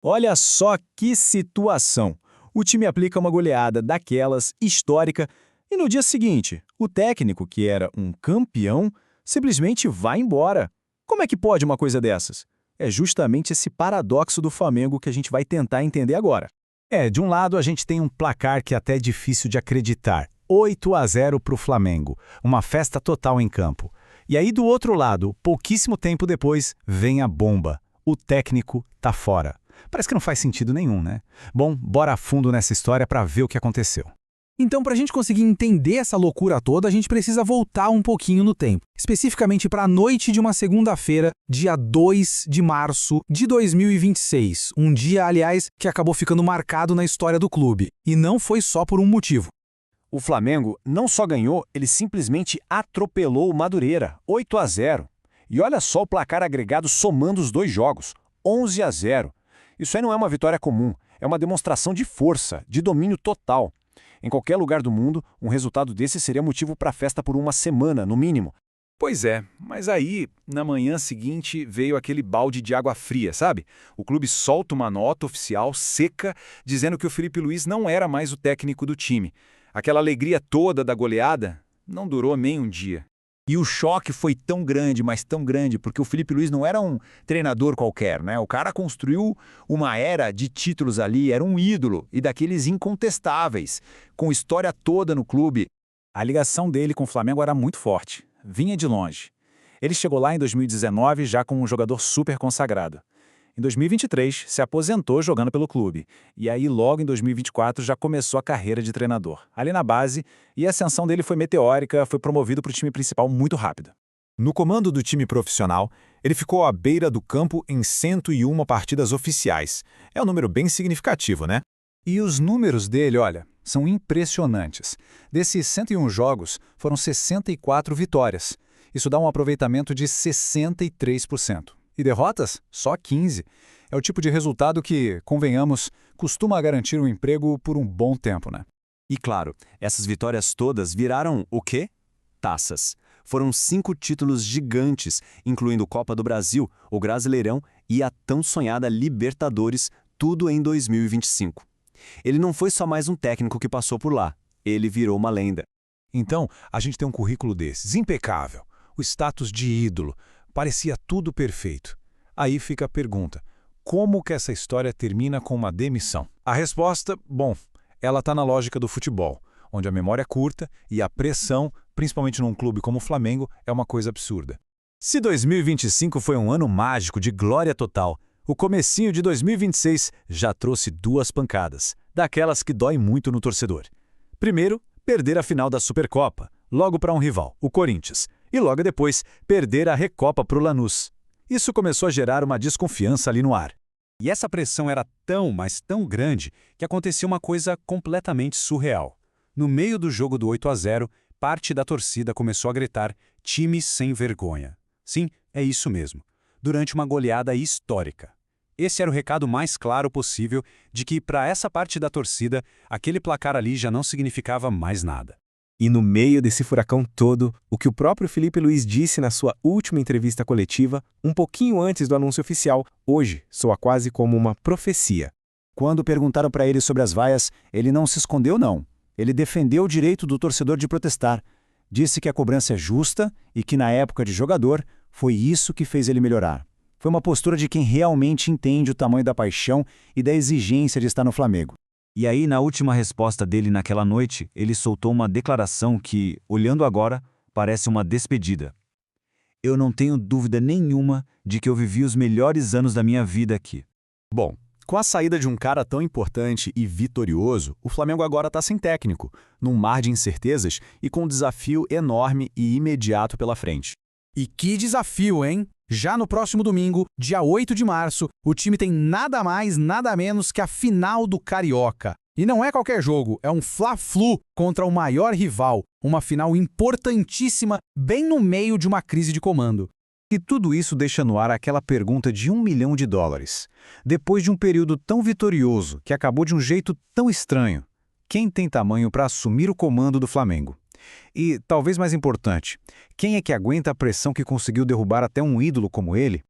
Olha só que situação. O time aplica uma goleada daquelas, histórica, e no dia seguinte, o técnico, que era um campeão, simplesmente vai embora. Como é que pode uma coisa dessas? É justamente esse paradoxo do Flamengo que a gente vai tentar entender agora. De um lado a gente tem um placar que até é difícil de acreditar. 8-0 para o Flamengo, uma festa total em campo. E aí do outro lado, pouquíssimo tempo depois, vem a bomba. O técnico tá fora. Parece que não faz sentido nenhum, né? Bom, bora a fundo nessa história para ver o que aconteceu. Então, para a gente conseguir entender essa loucura toda, a gente precisa voltar um pouquinho no tempo. Especificamente para a noite de uma segunda-feira, dia 2 de março de 2026. Um dia, aliás, que acabou ficando marcado na história do clube. E não foi só por um motivo. O Flamengo não só ganhou, ele simplesmente atropelou o Madureira, 8-0. E olha só o placar agregado somando os dois jogos, 11-0. Isso aí não é uma vitória comum, é uma demonstração de força, de domínio total. Em qualquer lugar do mundo, um resultado desse seria motivo para festa por uma semana, no mínimo. Pois é, mas aí, na manhã seguinte, veio aquele balde de água fria, sabe? O clube solta uma nota oficial seca, dizendo que o Felipe Luiz não era mais o técnico do time. Aquela alegria toda da goleada não durou nem um dia. E o choque foi tão grande, mas tão grande, porque o Felipe Luiz não era um treinador qualquer, né? O cara construiu uma era de títulos ali, era um ídolo e daqueles incontestáveis, com história toda no clube. A ligação dele com o Flamengo era muito forte, vinha de longe. Ele chegou lá em 2019 já como um jogador super consagrado. Em 2023, se aposentou jogando pelo clube. E aí, logo em 2024, já começou a carreira de treinador, ali na base, e a ascensão dele foi meteórica, foi promovido para o time principal muito rápido. No comando do time profissional, ele ficou à beira do campo em 101 partidas oficiais. É um número bem significativo, né? E os números dele, olha, são impressionantes. Desses 101 jogos, foram 64 vitórias. Isso dá um aproveitamento de 63%. E derrotas? Só 15. É o tipo de resultado que, convenhamos, costuma garantir um emprego por um bom tempo, né? E claro, essas vitórias todas viraram o quê? Taças. Foram 5 títulos gigantes, incluindo Copa do Brasil, o Brasileirão e a tão sonhada Libertadores, tudo em 2025. Ele não foi só mais um técnico que passou por lá, ele virou uma lenda. Então, a gente tem um currículo desses, impecável, o status de ídolo, parecia tudo perfeito. Aí fica a pergunta, como que essa história termina com uma demissão? A resposta, bom, ela está na lógica do futebol, onde a memória é curta e a pressão, principalmente num clube como o Flamengo, é uma coisa absurda. Se 2025 foi um ano mágico de glória total, o comecinho de 2026 já trouxe 2 pancadas, daquelas que dói muito no torcedor. Primeiro, perder a final da Supercopa, logo para um rival, o Corinthians, e logo depois perder a Recopa para o Lanús. Isso começou a gerar uma desconfiança ali no ar. E essa pressão era tão, mas tão grande, que acontecia uma coisa completamente surreal. No meio do jogo do 8-0, parte da torcida começou a gritar "time sem vergonha". Sim, é isso mesmo. Durante uma goleada histórica. Esse era o recado mais claro possível de que, para essa parte da torcida, aquele placar ali já não significava mais nada. E no meio desse furacão todo, o que o próprio Felipe Luiz disse na sua última entrevista coletiva, um pouquinho antes do anúncio oficial, hoje soa quase como uma profecia. Quando perguntaram para ele sobre as vaias, ele não se escondeu não. Ele defendeu o direito do torcedor de protestar. Disse que a cobrança é justa e que na época de jogador, foi isso que fez ele melhorar. Foi uma postura de quem realmente entende o tamanho da paixão e da exigência de estar no Flamengo. E aí, na última resposta dele naquela noite, ele soltou uma declaração que, olhando agora, parece uma despedida. Eu não tenho dúvida nenhuma de que eu vivi os melhores anos da minha vida aqui. Bom, com a saída de um cara tão importante e vitorioso, o Flamengo agora está sem técnico, num mar de incertezas e com um desafio enorme e imediato pela frente. E que desafio, hein? Já no próximo domingo, dia 8 de março, o time tem nada mais, nada menos que a final do Carioca. E não é qualquer jogo, é um Fla-Flu contra o maior rival, uma final importantíssima, bem no meio de uma crise de comando. E tudo isso deixa no ar aquela pergunta de $1 milhão. Depois de um período tão vitorioso, que acabou de um jeito tão estranho, quem tem tamanho para assumir o comando do Flamengo? E, talvez mais importante, quem é que aguenta a pressão que conseguiu derrubar até um ídolo como ele?